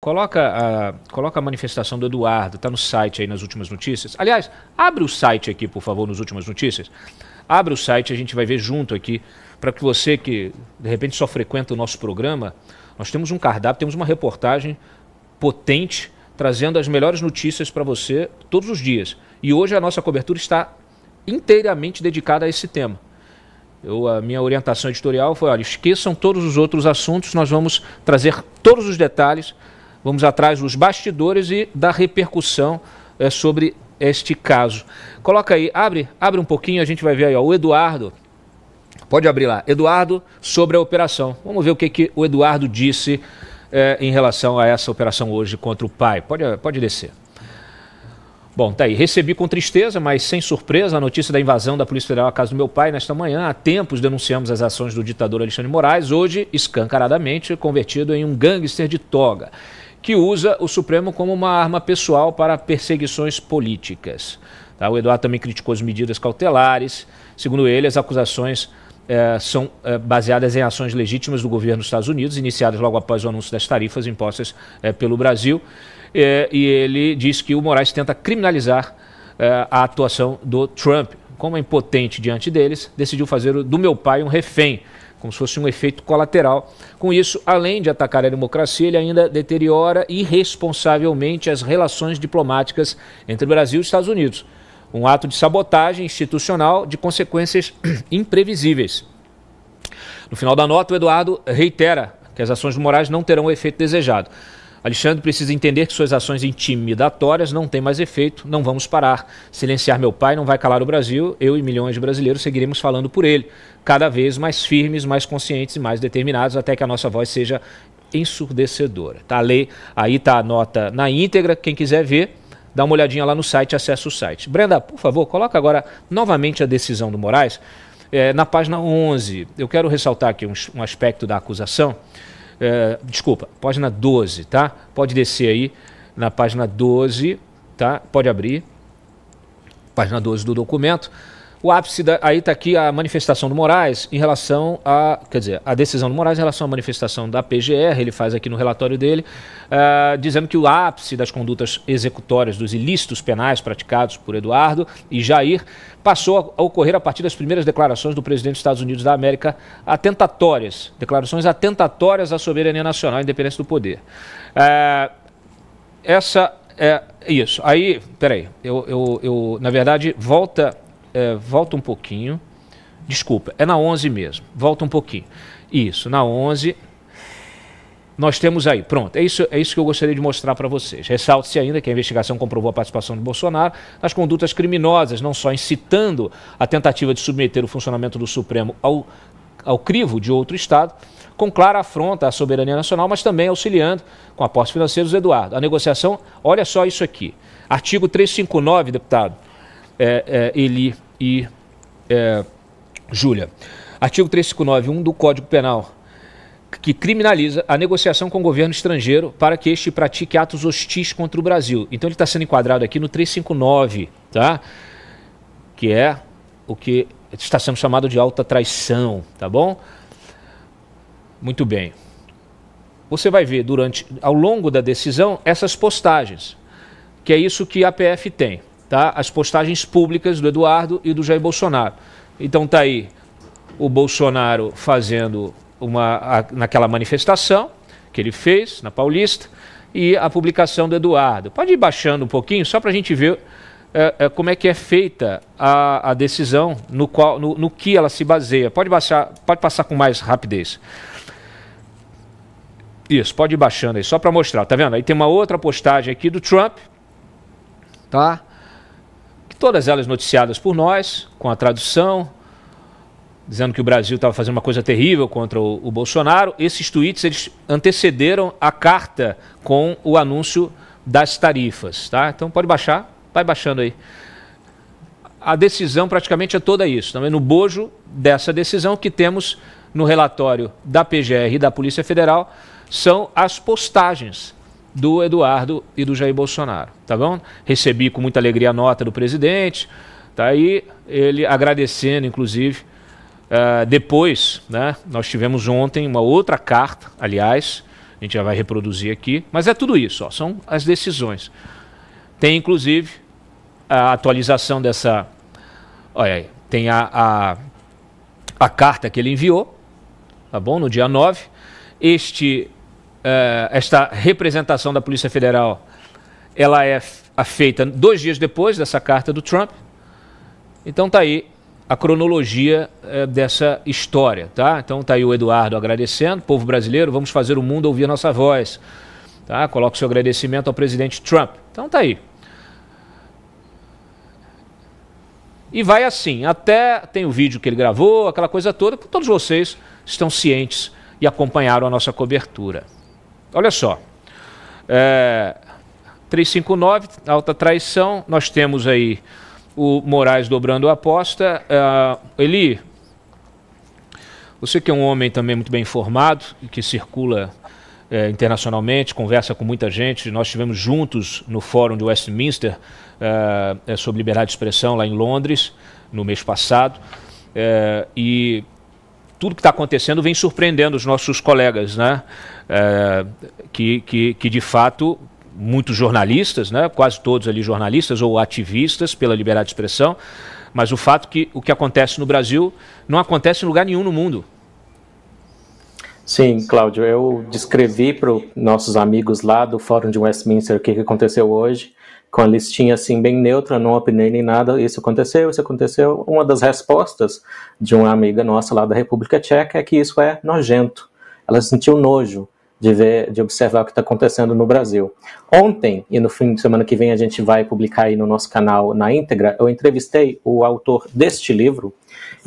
Coloca a manifestação do Eduardo, está no site aí nas últimas notícias. Aliás, abre o site aqui, por favor, nas últimas notícias. Abre o site, a gente vai ver junto aqui, para que você que de repente só frequenta o nosso programa, nós temos um cardápio, temos uma reportagem potente, trazendo as melhores notícias para você todos os dias. E hoje a nossa cobertura está inteiramente dedicada a esse tema. A minha orientação editorial foi, olha, esqueçam todos os outros assuntos, nós vamos trazer todos os detalhes, vamos atrás dos bastidores e da repercussão sobre este caso. Coloca aí, abre um pouquinho, a gente vai ver aí, ó, o Eduardo. Pode abrir lá. Eduardo sobre a operação. Vamos ver o que o Eduardo disse em relação a essa operação hoje contra o pai. Pode descer. Bom, tá aí. Recebi com tristeza, mas sem surpresa, a notícia da invasão da Polícia Federal à casa do meu pai nesta manhã. Há tempos denunciamos as ações do ditador Alexandre de Moraes, hoje escancaradamente convertido em um gangster de toga, que usa o Supremo como uma arma pessoal para perseguições políticas. Tá? O Eduardo também criticou as medidas cautelares. Segundo ele, as acusações são baseadas em ações legítimas do governo dos Estados Unidos, iniciadas logo após o anúncio das tarifas impostas pelo Brasil. E ele diz que o Moraes tenta criminalizar a atuação do Trump. Como é impotente diante deles, decidiu fazer do meu pai um refém, como se fosse um efeito colateral. Com isso, além de atacar a democracia, ele ainda deteriora irresponsavelmente as relações diplomáticas entre o Brasil e os Estados Unidos. Um ato de sabotagem institucional de consequências imprevisíveis. No final da nota, o Eduardo reitera que as ações do Moraes não terão o efeito desejado. Alexandre precisa entender que suas ações intimidatórias não têm mais efeito, não vamos parar. Silenciar meu pai não vai calar o Brasil, eu e milhões de brasileiros seguiremos falando por ele, cada vez mais firmes, mais conscientes e mais determinados, até que a nossa voz seja ensurdecedora. Tá, aí está a nota na íntegra, quem quiser ver, dá uma olhadinha lá no site, acessa o site. Brenda, por favor, coloca agora novamente a decisão do Moraes, na página 11. Eu quero ressaltar aqui um aspecto da acusação. Desculpa, página 12, tá? Pode descer aí na página 12, tá? Pode abrir. Página 12 do documento. O ápice, aí está aqui a manifestação do Moraes em relação a, quer dizer, a decisão do Moraes em relação à manifestação da PGR, ele faz aqui no relatório dele, dizendo que o ápice das condutas executórias dos ilícitos penais praticados por Eduardo e Jair passou a ocorrer a partir das primeiras declarações do presidente dos Estados Unidos da América declarações atentatórias à soberania nacional e independência do poder. Isso. Aí, peraí, eu na verdade, volta um pouquinho, desculpa, é na 11 mesmo, volta um pouquinho, isso, na 11, nós temos aí, pronto, é isso que eu gostaria de mostrar para vocês. Ressalte-se ainda que a investigação comprovou a participação de Bolsonaro nas condutas criminosas, não só incitando a tentativa de submeter o funcionamento do Supremo ao crivo de outro Estado, com clara afronta à soberania nacional, mas também auxiliando com aportes financeiros do Eduardo. A negociação, olha só isso aqui, artigo 359, deputado, Eli e Júlia. Artigo 359.1 do Código Penal, que criminaliza a negociação com o governo estrangeiro para que este pratique atos hostis contra o Brasil. Então ele está sendo enquadrado aqui no 359, tá? Que é o que está sendo chamado de alta traição, tá bom? Muito bem. Você vai ver ao longo da decisão essas postagens, que é isso que a PF tem. Tá? As postagens públicas do Eduardo e do Jair Bolsonaro. Então tá aí o Bolsonaro fazendo naquela manifestação que ele fez na Paulista e a publicação do Eduardo. Pode ir baixando um pouquinho só para a gente ver como é que é feita a decisão, no que ela se baseia. Pode passar com mais rapidez. Isso, pode ir baixando aí, só para mostrar. Tá vendo? Aí tem uma outra postagem aqui do Trump, tá? Todas elas noticiadas por nós, com a tradução, dizendo que o Brasil estava fazendo uma coisa terrível contra o Bolsonaro. Esses tweets eles antecederam a carta com o anúncio das tarifas. Tá? Então pode baixar, vai baixando aí. A decisão praticamente é toda isso. Também no bojo dessa decisão que temos no relatório da PGR e da Polícia Federal são as postagens do Eduardo e do Jair Bolsonaro, tá bom? Recebi com muita alegria a nota do presidente, tá aí ele agradecendo, inclusive, depois, né, nós tivemos ontem uma outra carta, aliás, a gente já vai reproduzir aqui, mas é tudo isso, ó, são as decisões. Tem inclusive a atualização dessa, olha aí, tem a carta que ele enviou, tá bom, no dia 9, esta representação da Polícia Federal, ela é feita 2 dias depois dessa carta do Trump. Então tá aí a cronologia dessa história, tá? Então tá aí o Eduardo agradecendo, povo brasileiro, vamos fazer o mundo ouvir a nossa voz, tá? Coloca o seu agradecimento ao presidente Trump. Então tá aí. E vai assim, até tem o vídeo que ele gravou, aquela coisa toda, que todos vocês estão cientes e acompanharam a nossa cobertura. Olha só, 359, alta traição, nós temos aí o Moraes dobrando a aposta. Eli, você que é um homem também muito bem informado e que circula internacionalmente, conversa com muita gente, nós estivemos juntos no fórum de Westminster sobre liberdade de expressão lá em Londres, no mês passado, e tudo que está acontecendo vem surpreendendo os nossos colegas, né? Que de fato, muitos jornalistas, né? Quase todos ali jornalistas ou ativistas pela liberdade de expressão, mas o fato que o que acontece no Brasil não acontece em lugar nenhum no mundo. Sim, Cláudio, eu descrevi para os nossos amigos lá do Fórum de Westminster o que aconteceu hoje, com a listinha assim bem neutra, não opinei nem nada, isso aconteceu. Uma das respostas de uma amiga nossa lá da República Tcheca é que isso é nojento. Ela sentiu nojo de observar o que está acontecendo no Brasil. Ontem, e no fim de semana que vem a gente vai publicar aí no nosso canal na íntegra, eu entrevistei o autor deste livro,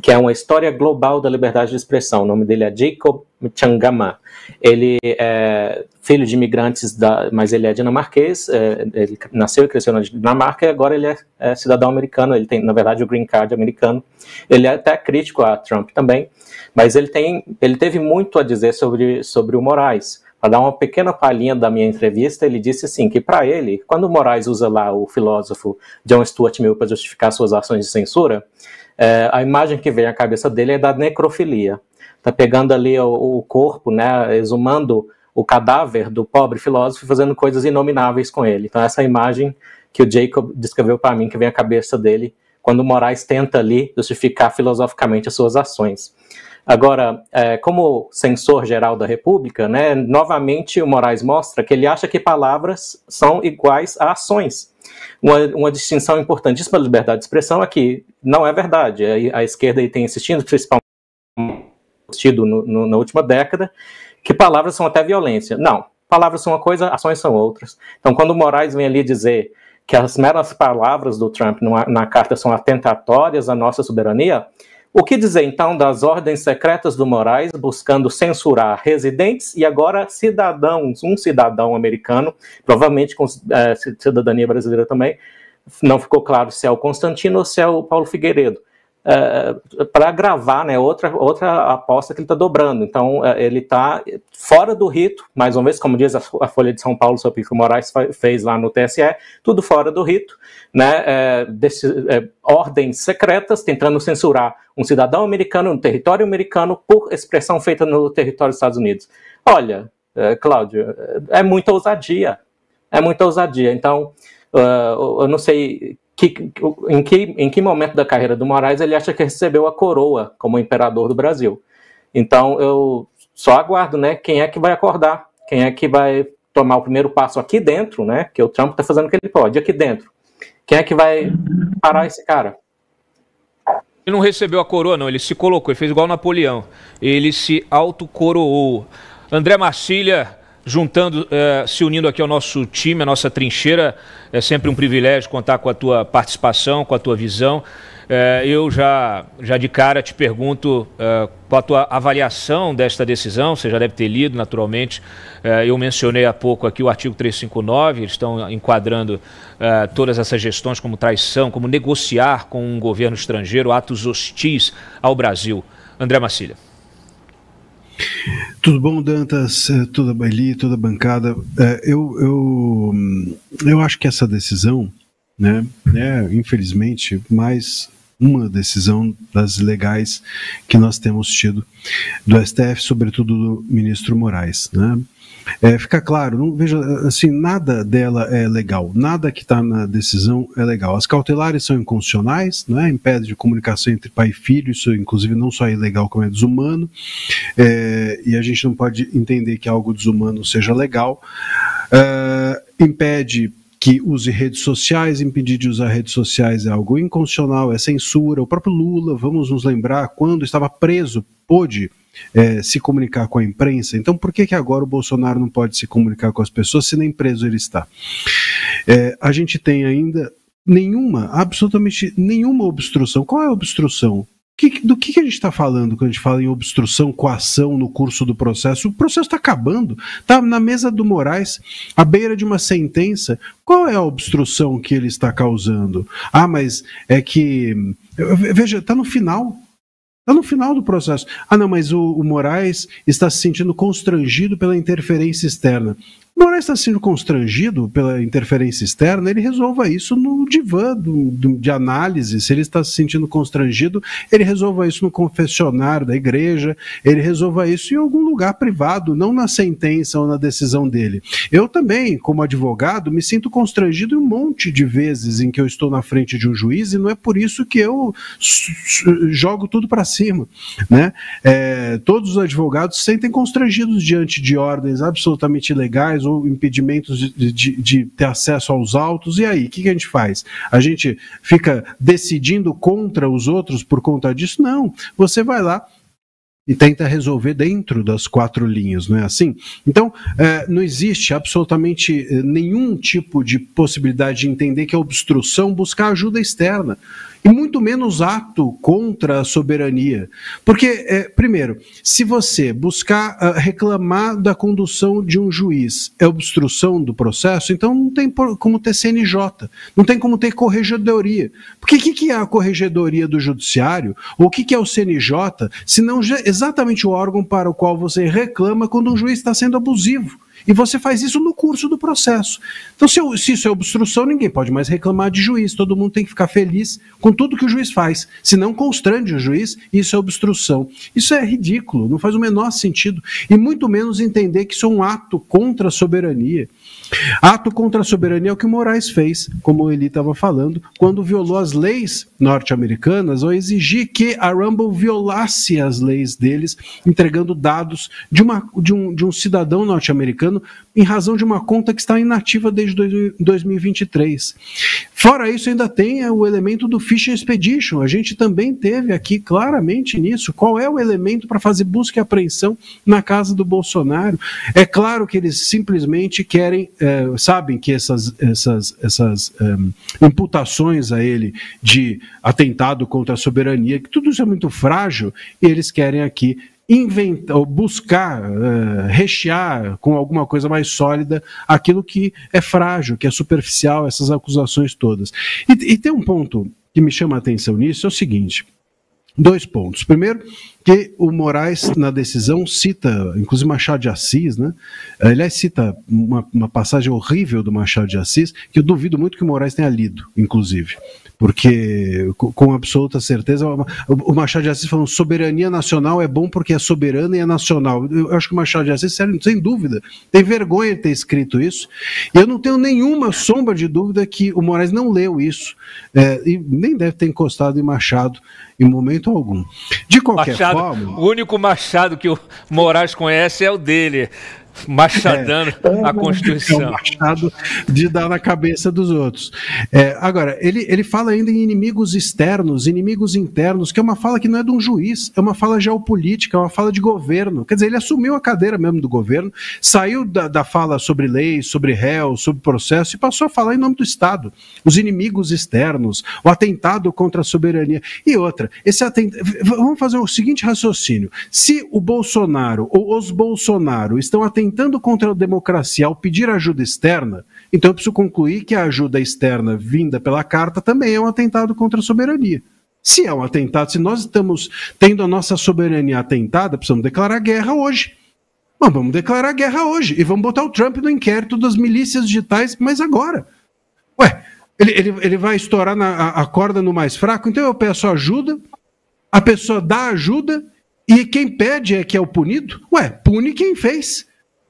que é uma história global da liberdade de expressão. O nome dele é Jacob Mchangama. Ele é filho de imigrantes, mas ele é dinamarquês, ele nasceu e cresceu na Dinamarca e agora ele é cidadão americano, ele tem, na verdade, o green card americano. Ele é até crítico a Trump também, mas ele teve muito a dizer sobre o Moraes. Para dar uma pequena palhinha da minha entrevista, ele disse assim, que para ele, quando o Moraes usa lá o filósofo John Stuart Mill para justificar suas ações de censura, a imagem que vem à cabeça dele é da necrofilia. Está pegando ali o corpo, né, exumando o cadáver do pobre filósofo e fazendo coisas inomináveis com ele. Então essa imagem que o Jacob descreveu para mim, que vem à cabeça dele, quando o Moraes tenta ali justificar filosoficamente as suas ações. Agora, como censor geral da República, né, novamente o Moraes mostra que ele acha que palavras são iguais a ações. Uma distinção importantíssima da liberdade de expressão é que não é verdade. A esquerda aí tem insistido, principalmente na última década, que palavras são até violência. Não, palavras são uma coisa, ações são outras. Então, quando o Moraes vem ali dizer que as meras palavras do Trump na carta são atentatórias à nossa soberania, o que dizer, então, das ordens secretas do Moraes buscando censurar residentes e agora cidadãos, um cidadão americano, provavelmente com cidadania brasileira também, não ficou claro se é o Constantino ou se é o Paulo Figueiredo, para agravar, né, outra aposta que ele está dobrando. Então, ele está fora do rito, mais uma vez, como diz a Folha de São Paulo sobre o que o Moraes fez lá no TSE, tudo fora do rito, né, ordens secretas tentando censurar um cidadão americano no território americano por expressão feita no território dos Estados Unidos. Olha, Cláudio, é muita ousadia. Então, eu não sei em que momento da carreira do Moraes ele acha que recebeu a coroa como imperador do Brasil. Então, eu só aguardo, né, quem é que vai acordar, quem é que vai tomar o primeiro passo aqui dentro, né, que o Trump está fazendo o que ele pode, aqui dentro. Quem é que vai parar esse cara? Ele não recebeu a coroa, não, ele se colocou, ele fez igual Napoleão, ele se autocoroou. André Marcília, se unindo aqui ao nosso time, a nossa trincheira, é sempre um privilégio contar com a tua participação, com a tua visão. Eu já de cara te pergunto qual a tua avaliação desta decisão, você já deve ter lido naturalmente, eu mencionei há pouco aqui o artigo 359, eles estão enquadrando todas essas gestões como traição, como negociar com um governo estrangeiro, atos hostis ao Brasil. André Marcília. Tudo bom, Dantas, toda a Baili, toda a bancada. Eu acho que essa decisão, né, é, infelizmente, mais uma decisão das legais que nós temos tido do STF, sobretudo do ministro Moraes, né? Fica claro, não, veja, assim, nada dela é legal, nada que está na decisão é legal. As cautelares são inconstitucionais, né? Impede de comunicação entre pai e filho, isso inclusive não só é ilegal como é desumano, e a gente não pode entender que algo desumano seja legal. Impede que use redes sociais, impedir de usar redes sociais é algo inconstitucional, é censura. O próprio Lula, vamos nos lembrar, quando estava preso, pôde se comunicar com a imprensa. Então por que agora o Bolsonaro não pode se comunicar com as pessoas se nem preso ele está? A gente tem ainda absolutamente nenhuma obstrução. Qual é a obstrução? Do que a gente está falando quando a gente fala em obstrução, coação no curso do processo? O processo está acabando, está na mesa do Moraes, à beira de uma sentença. Qual é a obstrução que ele está causando? Mas é que... Veja, está no final. Está no final do processo. Não, mas o Moraes está se sentindo constrangido pela interferência externa. O Moraes está sendo constrangido pela interferência externa, ele resolva isso no divã de análise. Se ele está se sentindo constrangido, ele resolva isso no confessionário da igreja, ele resolva isso em algum lugar privado, não na sentença ou na decisão dele. Eu também, como advogado, me sinto constrangido um monte de vezes em que eu estou na frente de um juiz, e não é por isso que eu jogo tudo para cima, né? Todos os advogados se sentem constrangidos diante de ordens absolutamente ilegais ou impedimentos de ter acesso aos autos. E aí, o que a gente faz? A gente fica decidindo contra os outros por conta disso? Não, você vai lá e tenta resolver dentro das 4 linhas, não é assim? Então, não existe absolutamente nenhum tipo de possibilidade de entender que a obstrução buscar ajuda externa, e muito menos ato contra a soberania. Porque, primeiro, se você buscar reclamar da condução de um juiz é obstrução do processo, então não tem como ter CNJ, não tem como ter corregedoria. Porque o que é a corregedoria do judiciário, ou o que é o CNJ, se não exatamente o órgão para o qual você reclama quando um juiz está sendo abusivo? E você faz isso no curso do processo. Então, se isso é obstrução, ninguém pode mais reclamar de juiz. Todo mundo tem que ficar feliz com tudo que o juiz faz. Se não constrange o juiz, isso é obstrução. Isso é ridículo, não faz o menor sentido. E muito menos entender que isso é um ato contra a soberania. Ato contra a soberania é o que o Moraes fez, como o Eli estava falando, quando violou as leis norte-americanas ou exigir que a Rumble violasse as leis deles, entregando dados de um cidadão norte-americano em razão de uma conta que está inativa desde 2023. Fora isso, ainda tem o elemento do Fish Expedition. A gente também teve aqui claramente nisso. Qual é o elemento para fazer busca e apreensão na casa do Bolsonaro? É claro que eles simplesmente querem, sabem que essas imputações a ele de atentado contra a soberania, que tudo isso é muito frágil, e eles querem aqui inventar, buscar, rechear com alguma coisa mais sólida aquilo que é frágil, que é superficial, essas acusações todas. E tem um ponto que me chama a atenção nisso, é o seguinte: 2 pontos. Primeiro, que o Moraes, na decisão, cita, inclusive Machado de Assis, né? Aliás, cita uma passagem horrível do Machado de Assis, que eu duvido muito que o Moraes tenha lido, inclusive. Porque, com absoluta certeza, o Machado de Assis falando soberania nacional é bom porque é soberana e é nacional. Eu acho que o Machado de Assis, sério, sem dúvida, tem vergonha de ter escrito isso. E eu não tenho nenhuma sombra de dúvida que o Moraes não leu isso. E nem deve ter encostado em Machado em momento algum. De qualquer forma... O único Machado que o Moraes conhece é o dele. Machadando a Constituição. É um machado de dar na cabeça dos outros. Agora, ele fala ainda em inimigos externos, inimigos internos, que é uma fala que não é de um juiz, é uma fala geopolítica, é uma fala de governo. Quer dizer, ele assumiu a cadeira mesmo do governo, saiu da fala sobre leis, sobre réus, sobre processo, e passou a falar em nome do Estado. Os inimigos externos, o atentado contra a soberania. E outra, vamos fazer o seguinte raciocínio: se o Bolsonaro ou os Bolsonaro estão atentando contra a democracia ao pedir ajuda externa, então eu preciso concluir que a ajuda externa vinda pela carta também é um atentado contra a soberania. Se é um atentado, se nós estamos tendo a nossa soberania atentada, precisamos declarar guerra hoje. Bom, vamos declarar guerra hoje e vamos botar o Trump no inquérito das milícias digitais, mas agora. Ele vai estourar a corda no mais fraco, então eu peço ajuda, a pessoa dá ajuda, e quem pede é que é o punido? Ué, pune quem fez.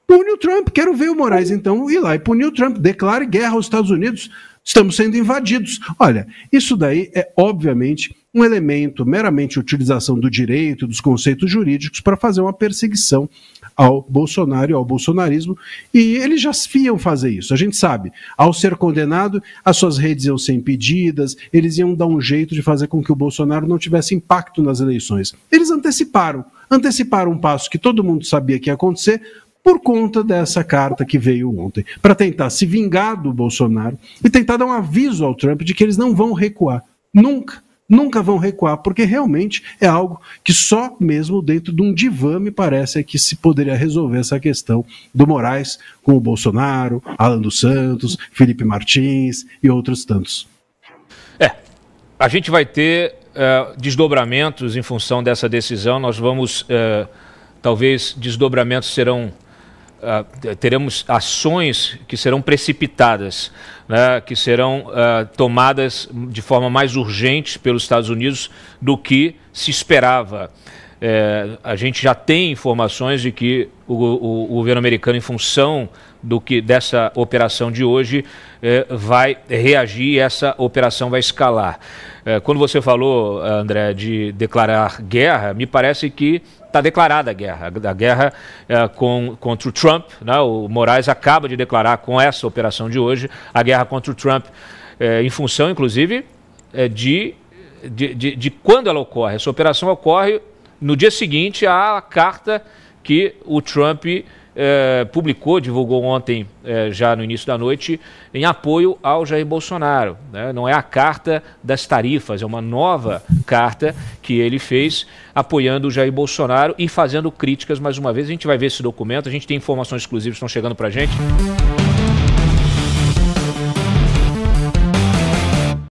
Pune o Trump. Quero ver o Moraes, então, ir lá e punir o Trump. Declare guerra aos Estados Unidos. Estamos sendo invadidos. Olha, isso daí é, obviamente, um elemento, meramente utilização do direito, dos conceitos jurídicos, para fazer uma perseguição ao Bolsonaro e ao bolsonarismo, e eles já iam fazer isso, a gente sabe. Ao ser condenado, as suas redes iam ser impedidas, eles iam dar um jeito de fazer com que o Bolsonaro não tivesse impacto nas eleições. Eles anteciparam um passo que todo mundo sabia que ia acontecer, por conta dessa carta que veio ontem, para tentar se vingar do Bolsonaro e tentar dar um aviso ao Trump de que eles não vão recuar. Nunca vão recuar, porque realmente é algo que só mesmo dentro de um divã, me parece, que se poderia resolver essa questão do Moraes com o Bolsonaro, Alan dos Santos, Felipe Martins e outros tantos. A gente vai ter desdobramentos em função dessa decisão, nós vamos, talvez desdobramentos teremos ações que serão precipitadas, né, que serão tomadas de forma mais urgente pelos Estados Unidos do que se esperava. A gente já tem informações de que o governo americano, em função dessa operação de hoje, vai reagir e essa operação vai escalar. Quando você falou, André, de declarar guerra, me parece que está declarada a guerra contra o Trump, né? O Moraes acaba de declarar com essa operação de hoje a guerra contra o Trump, em função, inclusive, de quando ela ocorre. Essa operação ocorre no dia seguinte à carta que o Trump divulgou ontem, já no início da noite, em apoio ao Jair Bolsonaro, né? Não é a carta das tarifas, é uma nova carta que ele fez apoiando o Jair Bolsonaro e fazendo críticas mais uma vez. A gente vai ver esse documento, a gente tem informações exclusivas que estão chegando para a gente.